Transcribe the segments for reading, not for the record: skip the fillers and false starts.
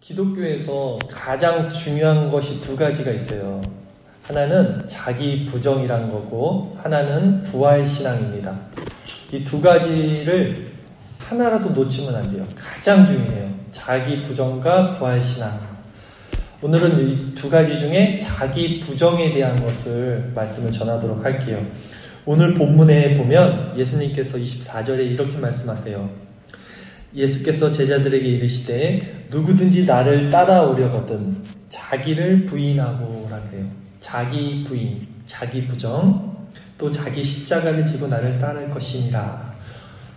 기독교에서 가장 중요한 것이 두 가지가 있어요. 하나는 자기 부정이란 거고 하나는 부활신앙입니다. 이 두 가지를 하나라도 놓치면 안 돼요. 가장 중요해요. 자기 부정과 부활신앙. 오늘은 이 두 가지 중에 자기 부정에 대한 것을 말씀을 전하도록 할게요. 오늘 본문에 보면 예수님께서 24절에 이렇게 말씀하세요. 예수께서 제자들에게 이르시되 누구든지 나를 따라오려거든 자기를 부인하고 라그래요. 자기 부인, 자기 부정, 또 자기 십자가를 지고 나를 따를 것이니라.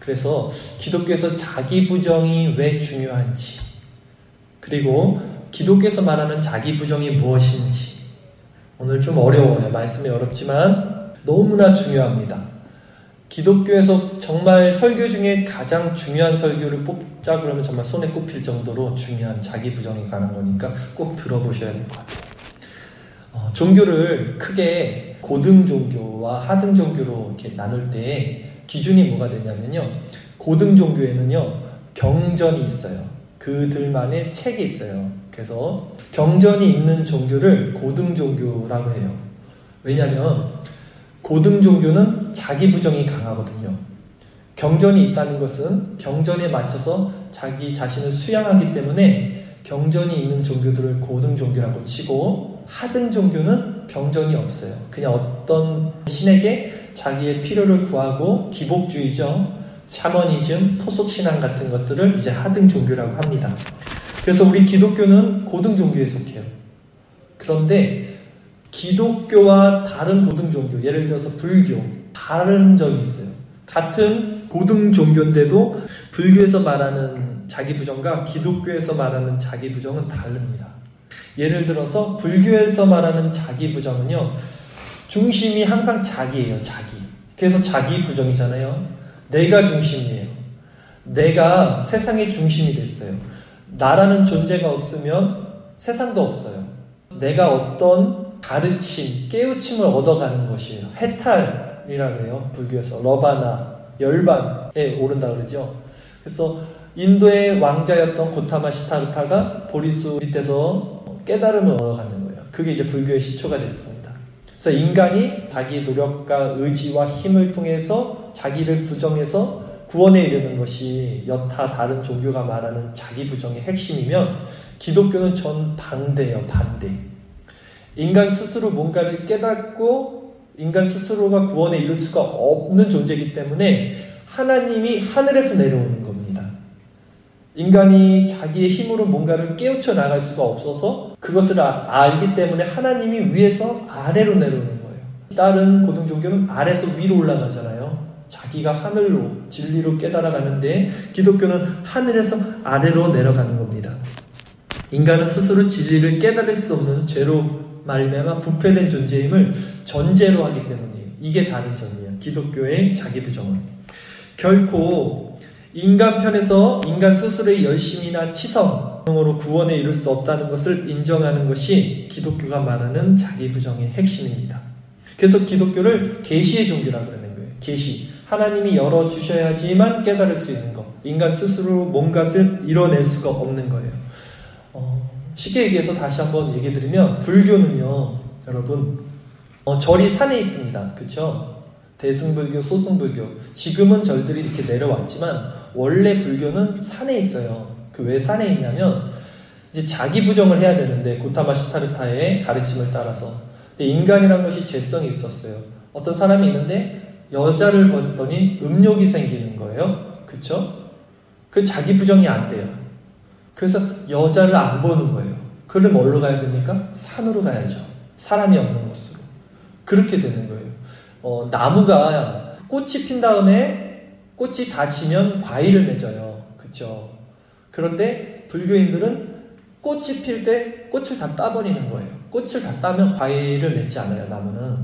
그래서 기독교에서 자기 부정이 왜 중요한지, 그리고 기독교에서 말하는 자기 부정이 무엇인지, 오늘 좀 어려워요. 말씀이 어렵지만 너무나 중요합니다. 기독교에서 정말 설교 중에 가장 중요한 설교를 뽑자 그러면 정말 손에 꼽힐 정도로 중요한 자기 부정에 관한 거니까 꼭 들어보셔야 될 것 같아요. 종교를 크게 고등 종교와 하등 종교로 이렇게 나눌 때 기준이 뭐가 되냐면요. 고등 종교에는요, 경전이 있어요. 그들만의 책이 있어요. 그래서 경전이 있는 종교를 고등 종교라고 해요. 왜냐하면 고등 종교는 자기 부정이 강하거든요. 경전이 있다는 것은 경전에 맞춰서 자기 자신을 수양하기 때문에 경전이 있는 종교들을 고등 종교라고 치고, 하등 종교는 경전이 없어요. 그냥 어떤 신에게 자기의 필요를 구하고 기복주의죠. 샤머니즘, 토속신앙 같은 것들을 이제 하등 종교라고 합니다. 그래서 우리 기독교는 고등 종교에 속해요. 그런데 기독교와 다른 고등 종교, 예를 들어서 불교, 다른 점이 있어요. 같은 고등 종교인데도 불교에서 말하는 자기 부정과 기독교에서 말하는 자기 부정은 다릅니다. 예를 들어서 불교에서 말하는 자기 부정은요, 중심이 항상 자기예요. 자기. 그래서 자기 부정이잖아요. 내가 중심이에요. 내가 세상의 중심이 됐어요. 나라는 존재가 없으면 세상도 없어요. 내가 어떤 가르침, 깨우침을 얻어가는 것이에요. 해탈이라고 해요. 불교에서 러바나, 열반에 오른다고 그러죠. 그래서 인도의 왕자였던 고타마 시타르타가 보리수 밑에서 깨달음을 얻어가는 거예요. 그게 이제 불교의 시초가 됐습니다. 그래서 인간이 자기 노력과 의지와 힘을 통해서 자기를 부정해서 구원에 이르는 것이 여타 다른 종교가 말하는 자기 부정의 핵심이면, 기독교는 전 반대예요. 반대. 인간 스스로 뭔가를 깨닫고 인간 스스로가 구원에 이를 수가 없는 존재이기 때문에 하나님이 하늘에서 내려오는 겁니다. 인간이 자기의 힘으로 뭔가를 깨우쳐 나갈 수가 없어서 그것을 알기 때문에 하나님이 위에서 아래로 내려오는 거예요. 다른 고등 종교는 아래에서 위로 올라가잖아요. 자기가 하늘로 진리로 깨달아가는데 기독교는 하늘에서 아래로 내려가는 겁니다. 인간은 스스로 진리를 깨달을 수 없는 죄로 말미암아 부패된 존재임을 전제로 하기 때문이에요. 이게 다른 점이에요. 기독교의 자기 부정은 결코 인간 편에서 인간 스스로의 열심이나 치성으로 구원에 이룰 수 없다는 것을 인정하는 것이 기독교가 말하는 자기 부정의 핵심입니다. 그래서 기독교를 계시의 종교라고 하는 거예요. 계시. 하나님이 열어주셔야지만 깨달을 수 있는 것. 인간 스스로 뭔가를 이뤄낼 수가 없는 거예요. 쉽게 얘기해서 다시 한번 얘기 드리면, 불교는요, 여러분, 절이 산에 있습니다. 그쵸? 대승불교, 소승불교. 지금은 절들이 이렇게 내려왔지만, 원래 불교는 산에 있어요. 그 왜 산에 있냐면, 이제 자기 부정을 해야 되는데, 고타마 시타르타의 가르침을 따라서. 근데 인간이란 것이 죄성이 있었어요. 어떤 사람이 있는데, 여자를 봤더니 음욕이 생기는 거예요. 그쵸? 그 자기 부정이 안 돼요. 그래서 여자를 안 보는 거예요. 그럼 어디로 가야 됩니까? 산으로 가야죠. 사람이 없는 곳으로. 그렇게 되는 거예요. 나무가 꽃이 핀 다음에 꽃이 다 지면 과일을 맺어요. 그렇죠? 그런데 불교인들은 꽃이 필 때 꽃을 다 따버리는 거예요. 꽃을 다 따면 과일을 맺지 않아요. 나무는.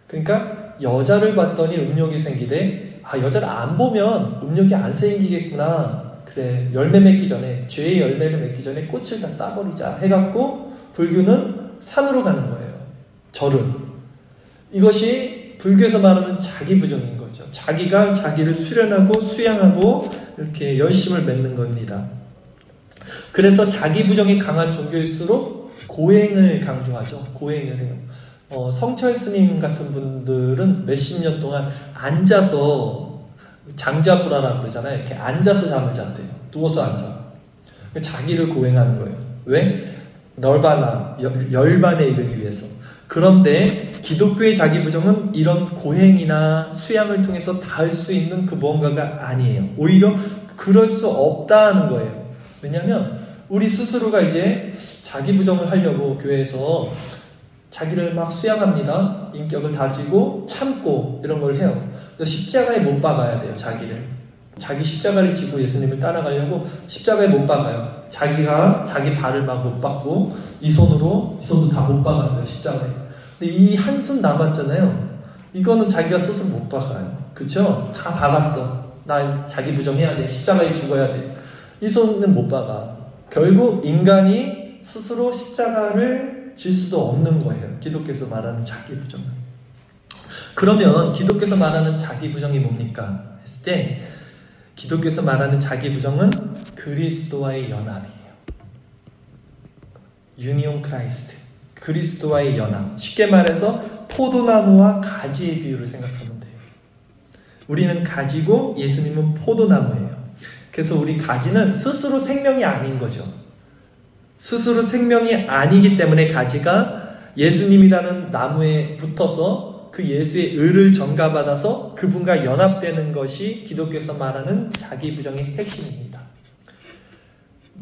그러니까 여자를 봤더니 음욕이 생기되, 여자를 안 보면 음욕이 안 생기겠구나. 그래, 열매 맺기 전에, 죄의 열매를 맺기 전에 꽃을 다 따버리자 해갖고 불교는 산으로 가는 거예요. 절은. 이것이 불교에서 말하는 자기 부정인 거죠. 자기가 자기를 수련하고 수양하고 이렇게 열심을 맺는 겁니다. 그래서 자기 부정이 강한 종교일수록 고행을 강조하죠. 고행을 해요. 성철 스님 같은 분들은 몇십 년 동안 앉아서 장자불화라 그러잖아요. 이렇게 앉아서 잠을 잤대요. 누워서 앉아. 자기를 고행하는 거예요. 왜? 열반에 이르기 위해서. 그런데 기독교의 자기 부정은 이런 고행이나 수양을 통해서 닿을 수 있는 그 무언가가 아니에요. 오히려 그럴 수 없다는 거예요. 왜냐하면 우리 스스로가 이제 자기 부정을 하려고 교회에서 자기를 막 수양합니다. 인격을 다지고 참고 이런 걸 해요. 십자가에 못 박아야 돼요. 자기 십자가를 지고 예수님을 따라가려고 십자가에 못 박아요. 자기가 자기 발을 막 못 박고 이 손도 다 못 박았어요. 십자가에. 근데 이 한 손 남았잖아요. 이거는 자기가 스스로 못 박아요. 그쵸? 다 박았어. 나 자기 부정해야 돼. 십자가에 죽어야 돼. 이 손은 못 박아. 결국 인간이 스스로 십자가를 질 수도 없는 거예요. 기독교에서 말하는 자기 부정은. 그러면 기독교에서 말하는 자기 부정이 뭡니까? 했을 때 기독교에서 말하는 자기 부정은 그리스도와의 연합이에요. 유니온 크라이스트. 그리스도와의 연합. 쉽게 말해서 포도나무와 가지의 비유를 생각하면 돼요. 우리는 가지고 예수님은 포도나무예요. 그래서 우리 가지는 스스로 생명이 아닌 거죠. 스스로 생명이 아니기 때문에 가지가 예수님이라는 나무에 붙어서 그 예수의 의를 전가받아서 그분과 연합되는 것이 기독교에서 말하는 자기 부정의 핵심입니다.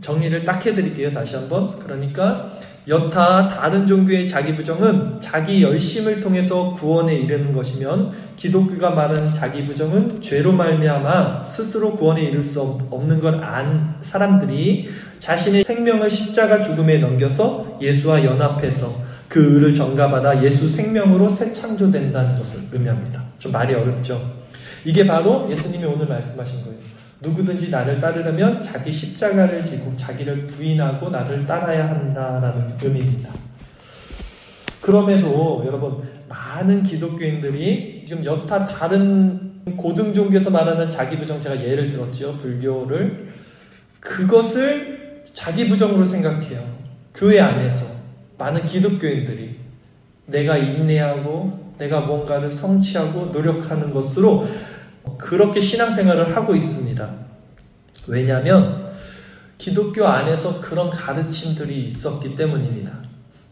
정리를 딱 해드릴게요. 다시 한번. 그러니까 여타 다른 종교의 자기 부정은 자기 열심을 통해서 구원에 이르는 것이면 기독교가 말하는 자기 부정은 죄로 말미암아 스스로 구원에 이를 수 없는 걸 안 사람들이 자신의 생명을 십자가 죽음에 넘겨서 예수와 연합해서 그 의를 전가받아 예수 생명으로 새 창조된다는 것을 의미합니다. 좀 말이 어렵죠? 이게 바로 예수님이 오늘 말씀하신 거예요. 누구든지 나를 따르려면 자기 십자가를 지고 자기를 부인하고 나를 따라야 한다라는 의미입니다. 그럼에도 여러분 많은 기독교인들이 지금 여타 다른 고등 종교에서 말하는 자기 부정, 제가 예를 들었죠. 불교를. 그것을 자기 부정으로 생각해요. 교회 안에서 많은 기독교인들이 내가 인내하고 내가 뭔가를 성취하고 노력하는 것으로 그렇게 신앙생활을 하고 있습니다. 왜냐하면 기독교 안에서 그런 가르침들이 있었기 때문입니다.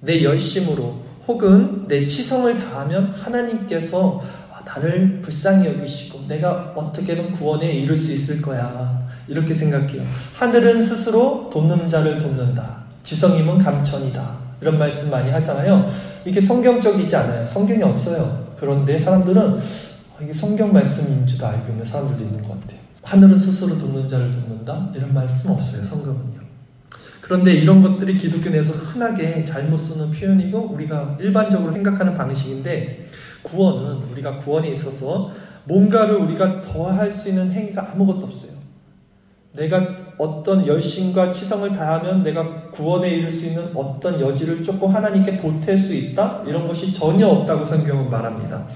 내 열심으로 혹은 내 치성을 다하면 하나님께서 나를 불쌍히 여기시고 내가 어떻게든 구원에 이룰 수 있을 거야. 이렇게 생각해요. 하늘은 스스로 돕는 자를 돕는다. 지성임은 감천이다. 이런 말씀 많이 하잖아요. 이게 성경적이지 않아요. 성경이 없어요. 그런데 사람들은 이게 성경 말씀인 줄도 알고 있는 사람들도 있는 것 같아요. 하늘은 스스로 돕는 자를 돕는다? 이런 말씀 없어요. 성경은요. 그런데 이런 것들이 기독교 내에서 흔하게 잘못 쓰는 표현이고 우리가 일반적으로 생각하는 방식인데 구원은 우리가 구원에 있어서 뭔가를 우리가 더 할 수 있는 행위가 아무것도 없어요. 내가 어떤 열심과 치성을 다하면 내가 구원에 이를 수 있는 어떤 여지를 조금 하나님께 보탤 수 있다? 이런 것이 전혀 없다고 성경은 말합니다.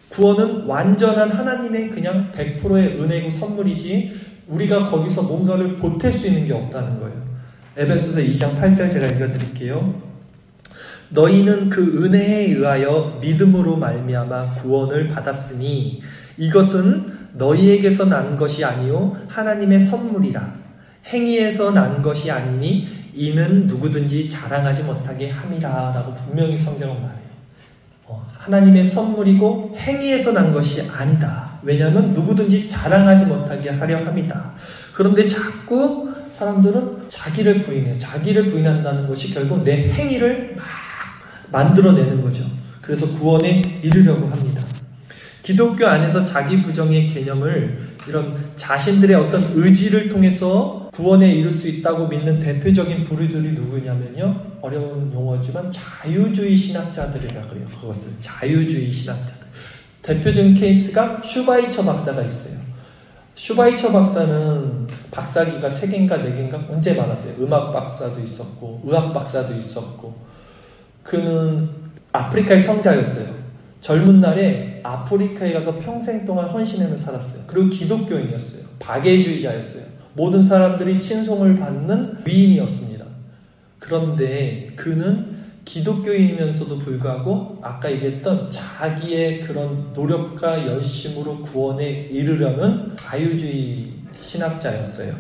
구원은 완전한 하나님의 그냥 100%의 은혜고 선물이지 우리가 거기서 뭔가를 보탤 수 있는 게 없다는 거예요. 에베소서 2장 8절 제가 읽어드릴게요. 너희는 그 은혜에 의하여 믿음으로 말미암아 구원을 받았으니 이것은 너희에게서 난 것이 아니요 하나님의 선물이라. 행위에서 난 것이 아니니 이는 누구든지 자랑하지 못하게 함이라 라고 분명히 성경은 말해요. 하나님의 선물이고 행위에서 난 것이 아니다. 왜냐하면 누구든지 자랑하지 못하게 하려 함이다. 그런데 자꾸 사람들은 자기를 부인해요. 자기를 부인한다는 것이 결국 내 행위를 막 만들어내는 거죠. 그래서 구원에 이르려고 합니다. 기독교 안에서 자기 부정의 개념을 이런 자신들의 어떤 의지를 통해서 구원에 이룰 수 있다고 믿는 대표적인 부류들이 누구냐면요. 어려운 용어지만 자유주의 신학자들이라고 그래요. 그것을 자유주의 신학자들. 대표적인 케이스가 슈바이처 박사가 있어요. 슈바이처 박사는 박사기가 3개인가 4개인가 언제 많았어요. 음악 박사도 있었고 의학 박사도 있었고 그는 아프리카의 성자였어요. 젊은 날에 아프리카에 가서 평생 동안 헌신하며 살았어요. 그리고 기독교인이었어요. 박애주의자였어요. 모든 사람들이 친송을 받는 위인이었습니다. 그런데 그는 기독교인이면서도 불구하고 아까 얘기했던 자기의 그런 노력과 열심으로 구원에 이르려는 자유주의 신학자였어요.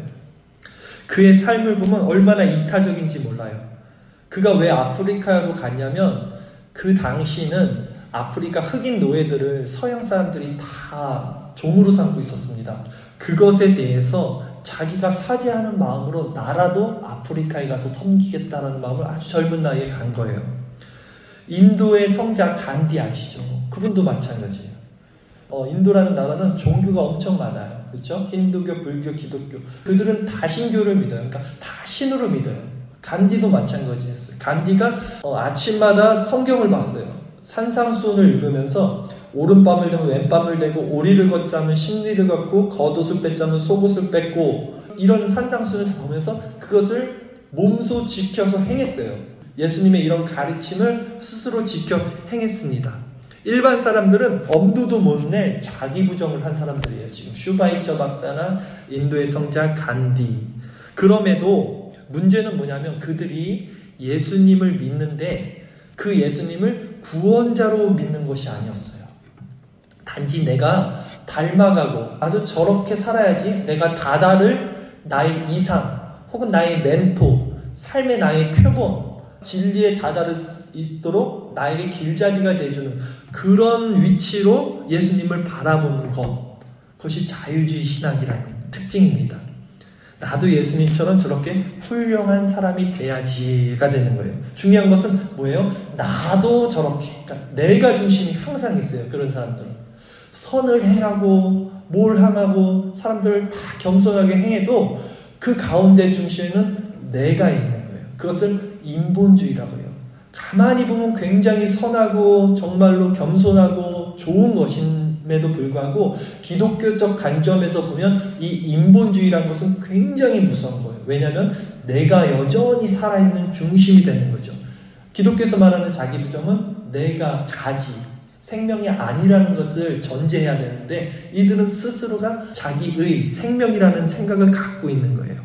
그의 삶을 보면 얼마나 이타적인지 몰라요. 그가 왜 아프리카로 갔냐면 그 당시는 아프리카 흑인 노예들을 서양 사람들이 다 종으로 삼고 있었습니다. 그것에 대해서 자기가 사죄하는 마음으로 나라도 아프리카에 가서 섬기겠다는 마음을 아주 젊은 나이에 간 거예요. 인도의 성자 간디 아시죠? 그분도 마찬가지예요. 인도라는 나라는 종교가 엄청 많아요. 그렇죠? 힌두교, 불교, 기독교. 그들은 다 신교를 믿어요. 그러니까 다 신으로 믿어요. 간디도 마찬가지였어요. 간디가 아침마다 성경을 봤어요. 산상수훈을 읽으면서 오른밤을 대면 왼밤을 대고 오리를 걷자면 십리를 걷고 겉옷을 뺐자면 속옷을 뺐고 이런 산상수훈을 보면서 그것을 몸소 지켜서 행했어요. 예수님의 이런 가르침을 스스로 지켜 행했습니다. 일반 사람들은 엄두도 못 낼 자기 부정을 한 사람들이에요. 지금 슈바이처 박사나 인도의 성자 간디. 그럼에도 문제는 뭐냐면 그들이 예수님을 믿는데 그 예수님을 구원자로 믿는 것이 아니었어요. 단지 내가 닮아가고 나도 저렇게 살아야지 내가 다다를 나의 이상 혹은 나의 멘토, 삶의 나의 표본, 진리에 다다를 수 있도록 나에게 길잡이가 돼주는 그런 위치로 예수님을 바라보는 것, 그것이 자유주의 신학이라는 특징입니다. 나도 예수님처럼 저렇게 훌륭한 사람이 돼야지가 되는 거예요. 중요한 것은 뭐예요? 나도 저렇게, 그러니까 내가 중심이 항상 있어요. 그런 사람들은 선을 행하고 뭘 행하고 사람들을 다 겸손하게 행해도 그 가운데 중심에는 내가 있는 거예요. 그것을 인본주의라고 해요. 가만히 보면 굉장히 선하고 정말로 겸손하고 좋은 것임에도 불구하고 기독교적 관점에서 보면 이 인본주의라는 것은 굉장히 무서운 거예요. 왜냐하면 내가 여전히 살아있는 중심이 되는 거죠. 기독교에서 말하는 자기 부정은 내가 가지, 생명이 아니라는 것을 전제해야 되는데 이들은 스스로가 자기의 생명이라는 생각을 갖고 있는 거예요.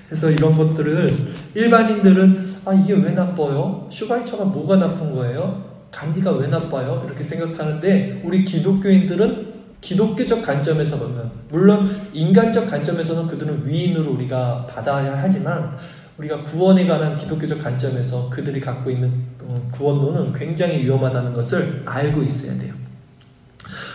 그래서 이런 것들을 일반인들은 이게 왜 나빠요? 슈바이처가 뭐가 나쁜 거예요? 간디가 왜 나빠요? 이렇게 생각하는데 우리 기독교인들은 기독교적 관점에서 보면 물론 인간적 관점에서는 그들은 위인으로 우리가 받아야 하지만 우리가 구원에 관한 기독교적 관점에서 그들이 갖고 있는 구원론은 굉장히 위험하다는 것을 알고 있어야 돼요.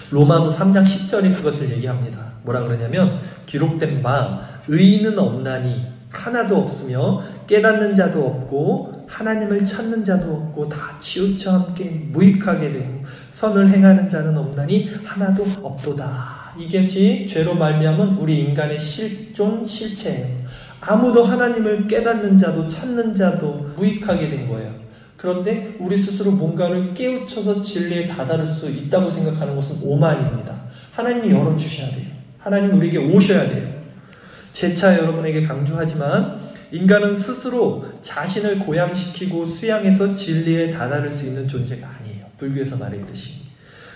로마서 3장 10절에 그것을 얘기합니다. 뭐라 그러냐면 기록된 바 의인은 없나니 하나도 없으며 깨닫는 자도 없고 하나님을 찾는 자도 없고 다 치우쳐 함께 무익하게 되고 선을 행하는 자는 없나니 하나도 없도다. 이것이 죄로 말미암은 우리 인간의 실존 실체예요. 아무도 하나님을 깨닫는 자도 찾는 자도 무익하게 된 거예요. 그런데 우리 스스로 뭔가를 깨우쳐서 진리에 다다를 수 있다고 생각하는 것은 오만입니다. 하나님이 열어주셔야 돼요. 하나님 우리에게 오셔야 돼요. 재차 여러분에게 강조하지만 인간은 스스로 자신을 고양시키고 수양해서 진리에 다다를 수 있는 존재가 아니에요. 불교에서 말했듯이.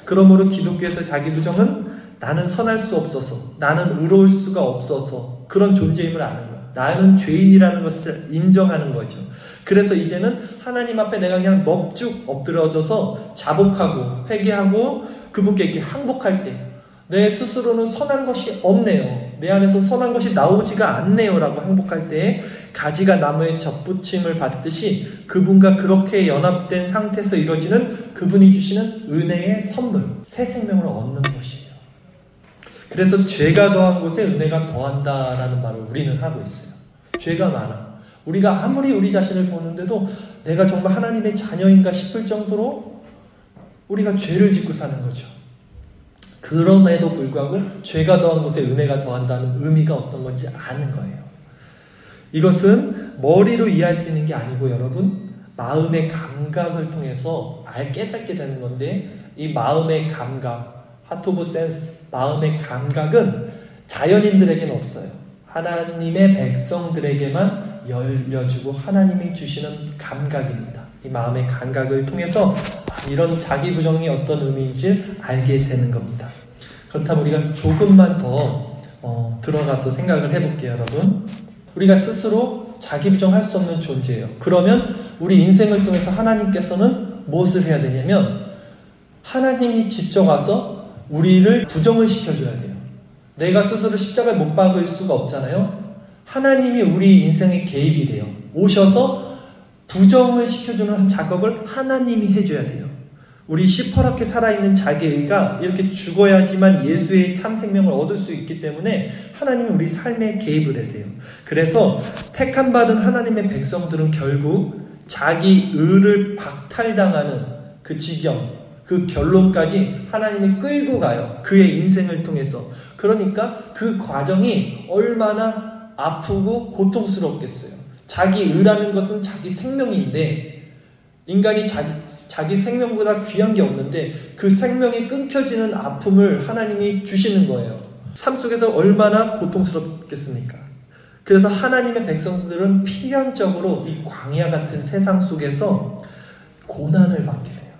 그러므로 기독교에서 자기 부정은 나는 선할 수 없어서, 나는 의로울 수가 없어서 그런 존재임을 아는 거예요. 나는 죄인이라는 것을 인정하는 거죠. 그래서 이제는 하나님 앞에 내가 그냥 넙죽 엎드려져서 자복하고 회개하고 그분께 이렇게 항복할 때 내 스스로는 선한 것이 없네요. 내 안에서 선한 것이 나오지가 않네요 라고 항복할 때 가지가 나무에 접붙임을 받듯이 그분과 그렇게 연합된 상태에서 이루어지는 그분이 주시는 은혜의 선물, 새 생명을 얻는 것이에요. 그래서 죄가 더한 곳에 은혜가 더한다라는 말을 우리는 하고 있어요. 죄가 많아. 우리가 아무리 우리 자신을 보는데도 내가 정말 하나님의 자녀인가 싶을 정도로 우리가 죄를 짓고 사는 거죠. 그럼에도 불구하고 죄가 더한 곳에 은혜가 더한다는 의미가 어떤 건지 아는 거예요. 이것은 머리로 이해할 수 있는 게 아니고 여러분 마음의 감각을 통해서 깨닫게 되는 건데 이 마음의 감각, heart of sense, 마음의 감각은 자연인들에게는 없어요. 하나님의 백성들에게만 열려주고 하나님이 주시는 감각입니다. 이 마음의 감각을 통해서 이런 자기 부정이 어떤 의미인지 알게 되는 겁니다. 그렇다면 우리가 조금만 더 들어가서 생각을 해볼게요, 여러분. 우리가 스스로 자기 부정할 수 없는 존재예요. 그러면 우리 인생을 통해서 하나님께서는 무엇을 해야 되냐면 하나님이 직접 와서 우리를 부정을 시켜줘야 돼요. 내가 스스로 십자가에 못 박을 수가 없잖아요. 하나님이 우리 인생에 개입이 돼요. 오셔서 부정을 시켜주는 작업을 하나님이 해줘야 돼요. 우리 시퍼렇게 살아있는 자기의가 이렇게 죽어야지만 예수의 참 생명을 얻을 수 있기 때문에 하나님이 우리 삶에 개입을 했어요. 그래서 택함받은 하나님의 백성들은 결국 자기 의를 박탈당하는 그 지경, 그 결론까지 하나님이 끌고 가요. 그의 인생을 통해서. 그러니까 그 과정이 얼마나 아프고 고통스럽겠어요. 자기 의라는 것은 자기 생명인데 인간이 자기 생명보다 귀한 게 없는데 그 생명이 끊겨지는 아픔을 하나님이 주시는 거예요. 삶 속에서 얼마나 고통스럽겠습니까? 그래서 하나님의 백성들은 필연적으로 이 광야 같은 세상 속에서 고난을 받게 돼요.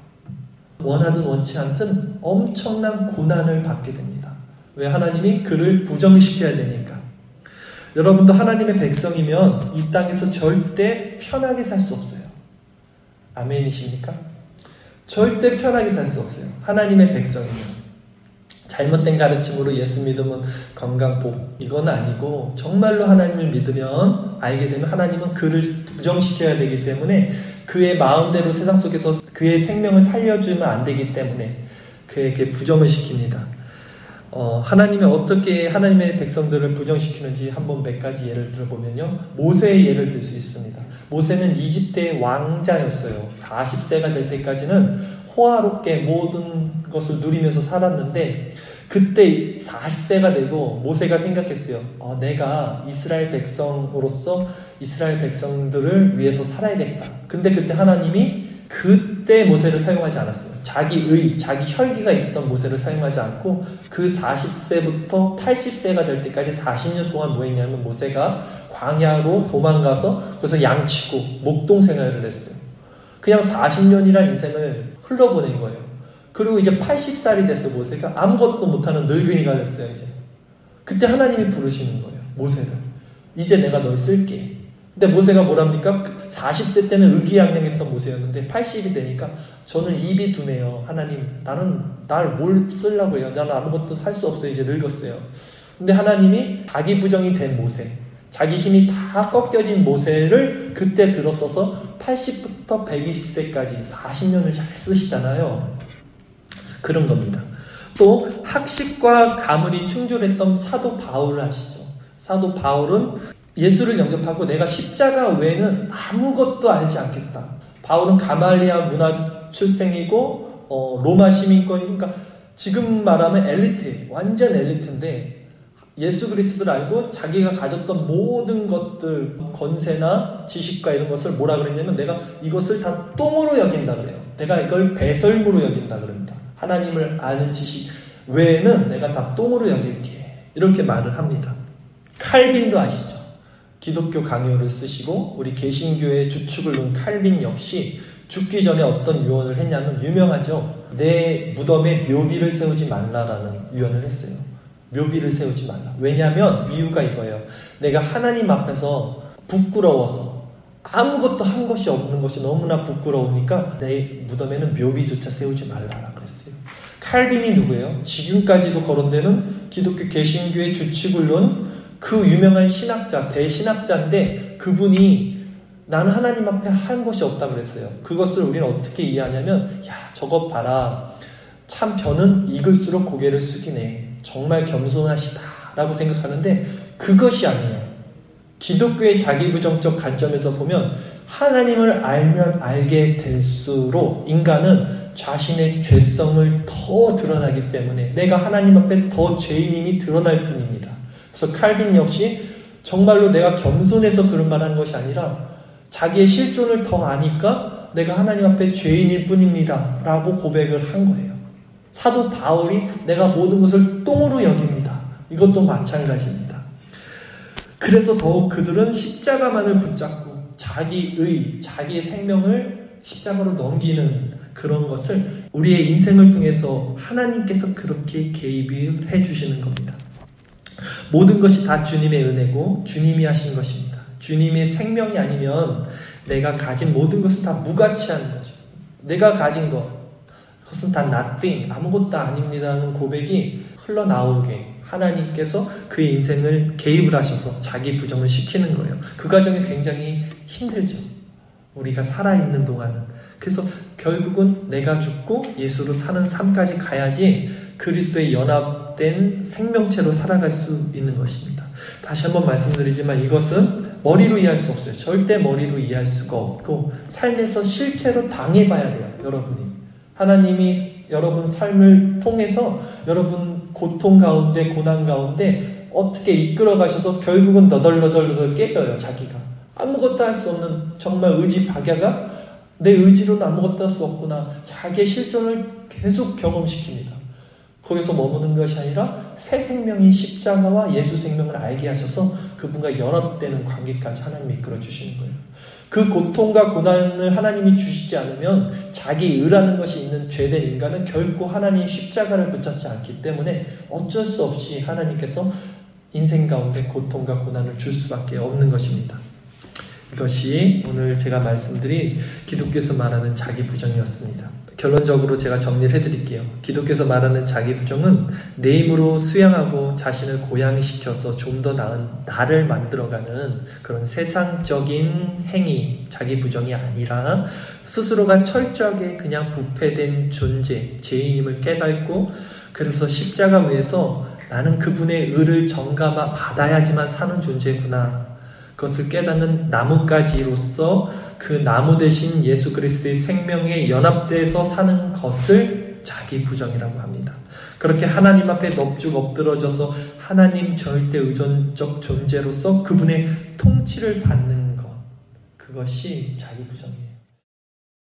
원하든 원치 않든 엄청난 고난을 받게 됩니다. 왜? 하나님이 그를 부정시켜야 되니까. 여러분도 하나님의 백성이면 이 땅에서 절대 편하게 살 수 없어요. 아멘이십니까? 절대 편하게 살 수 없어요. 하나님의 백성이면. 잘못된 가르침으로 예수 믿으면 건강, 복 이건 아니고 정말로 하나님을 믿으면 알게 되면 하나님은 그를 부정시켜야 되기 때문에 그의 마음대로 세상 속에서 그의 생명을 살려주면 안 되기 때문에 그에게 부정을 시킵니다. 하나님이 어떻게 하나님의 백성들을 부정시키는지 한번 몇 가지 예를 들어보면요. 모세의 예를 들 수 있습니다. 모세는 이집트의 왕자였어요. 40세가 될 때까지는 호화롭게 모든 것을 누리면서 살았는데 그때 40세가 되고 모세가 생각했어요. 내가 이스라엘 백성으로서 이스라엘 백성들을 위해서 살아야겠다. 근데 그때 하나님이 그때 모세를 사용하지 않았어요. 자기 혈기가 있던 모세를 사용하지 않고 그 40세부터 80세가 될 때까지 40년 동안 뭐 했냐면 모세가 광야로 도망가서 거기서 양치고 목동 생활을 했어요. 그냥 40년이란 인생을 흘러보낸 거예요. 그리고 이제 80살이 됐어 모세가 아무것도 못하는 늙은이가 됐어요. 이제 그때 하나님이 부르시는 거예요. 모세를. 이제 내가 널 쓸게. 근데 모세가 뭐랍니까? 40세 때는 의기양양했던 모세였는데 80이 되니까 저는 입이 둔해요. 하나님 나는 날 뭘 쓰려고 해요. 나는 아무것도 할 수 없어요. 이제 늙었어요. 근데 하나님이 자기 부정이 된 모세, 자기 힘이 다 꺾여진 모세를 그때 들어서서 80부터 120세까지 40년을 잘 쓰시잖아요. 그런 겁니다. 또 학식과 가물이 충돌했던 사도 바울을 아시죠? 사도 바울은 예수를 영접하고 내가 십자가 외에는 아무것도 알지 않겠다. 바울은 가말리아 문화 출생이고 로마 시민권이니까 지금 말하면 엘리트, 완전 엘리트인데 예수 그리스도를 알고 자기가 가졌던 모든 것들, 권세나 지식과 이런 것을 뭐라 그랬냐면 내가 이것을 다 똥으로 여긴다 그래요. 내가 이걸 배설물로 여긴다 그럽니다. 하나님을 아는 지식 외에는 내가 다 똥으로 여길게. 이렇게 말을 합니다. 칼빈도 아시죠? 기독교 강요를 쓰시고 우리 개신교의 주축을 놓은 칼빈 역시 죽기 전에 어떤 유언을 했냐면 유명하죠. 내 무덤에 묘비를 세우지 말라라는 유언을 했어요. 묘비를 세우지 말라. 왜냐하면 이유가 이거예요. 내가 하나님 앞에서 부끄러워서 아무것도 한 것이 없는 것이 너무나 부끄러우니까 내 무덤에는 묘비조차 세우지 말라라 그랬어요. 칼빈이 누구예요? 지금까지도 거론되는 기독교 개신교의 주축을 놓은 그 유명한 신학자, 대신학자인데 그분이 나는 하나님 앞에 한 것이 없다 그랬어요. 그것을 우리는 어떻게 이해하냐면 야 저것 봐라. 참 벼는 익을수록 고개를 숙이네. 정말 겸손하시다 라고 생각하는데 그것이 아니에요. 기독교의 자기부정적 관점에서 보면 하나님을 알면 알게 될수록 인간은 자신의 죄성을 더 드러나기 때문에 내가 하나님 앞에 더 죄인임이 드러날 뿐입니다. 그래서 칼빈 역시 정말로 내가 겸손해서 그런 말 한 것이 아니라 자기의 실존을 더 아니까 내가 하나님 앞에 죄인일 뿐입니다 라고 고백을 한 거예요. 사도 바울이 내가 모든 것을 똥으로 여깁니다. 이것도 마찬가지입니다. 그래서 더욱 그들은 십자가만을 붙잡고 자기의 생명을 십자가로 넘기는 그런 것을 우리의 인생을 통해서 하나님께서 그렇게 개입을 해주시는 겁니다. 모든 것이 다 주님의 은혜고 주님이 하신 것입니다. 주님의 생명이 아니면 내가 가진 모든 것은 다 무가치한 거죠. 내가 가진 것, 그것은 다 nothing, 아무것도 아닙니다라는 고백이 흘러나오게 하나님께서 그의 인생을 개입을 하셔서 자기 부정을 시키는 거예요. 그 과정이 굉장히 힘들죠. 우리가 살아있는 동안은. 그래서 결국은 내가 죽고 예수로 사는 삶까지 가야지 그리스도에 연합된 생명체로 살아갈 수 있는 것입니다. 다시 한번 말씀드리지만 이것은 머리로 이해할 수 없어요. 절대 머리로 이해할 수가 없고 삶에서 실제로 당해봐야 돼요. 여러분이. 하나님이 여러분 삶을 통해서 여러분 고통 가운데 고난 가운데 어떻게 이끌어 가셔서 결국은 너덜너덜 깨져요. 자기가. 아무것도 할 수 없는 정말 의지 박야가 내 의지로는 아무것도 할 수 없구나. 자기의 실존을 계속 경험시킵니다. 거기서 머무는 것이 아니라 새 생명인 십자가와 예수 생명을 알게 하셔서 그분과 연합되는 관계까지 하나님이 이끌어 주시는 거예요. 그 고통과 고난을 하나님이 주시지 않으면 자기 의라는 것이 있는 죄된 인간은 결코 하나님의 십자가를 붙잡지 않기 때문에 어쩔 수 없이 하나님께서 인생 가운데 고통과 고난을 줄 수밖에 없는 것입니다. 이것이 오늘 제가 말씀드린 기독교에서 말하는 자기 부정이었습니다. 결론적으로 제가 정리를 해드릴게요. 기독교에서 말하는 자기 부정은 내 힘으로 수양하고 자신을 고양시켜서 좀 더 나은 나를 만들어가는 그런 세상적인 행위, 자기 부정이 아니라 스스로가 철저하게 그냥 부패된 존재, 죄인임을 깨닫고 그래서 십자가 위에서 나는 그분의 의를 정감아 받아야지만 사는 존재구나. 그것을 깨닫는 나뭇가지로서 그 나무 대신 예수 그리스도의 생명에 연합돼서 사는 것을 자기 부정이라고 합니다. 그렇게 하나님 앞에 넙죽 엎드러져서 하나님 절대 의존적 존재로서 그분의 통치를 받는 것, 그것이 자기 부정이에요.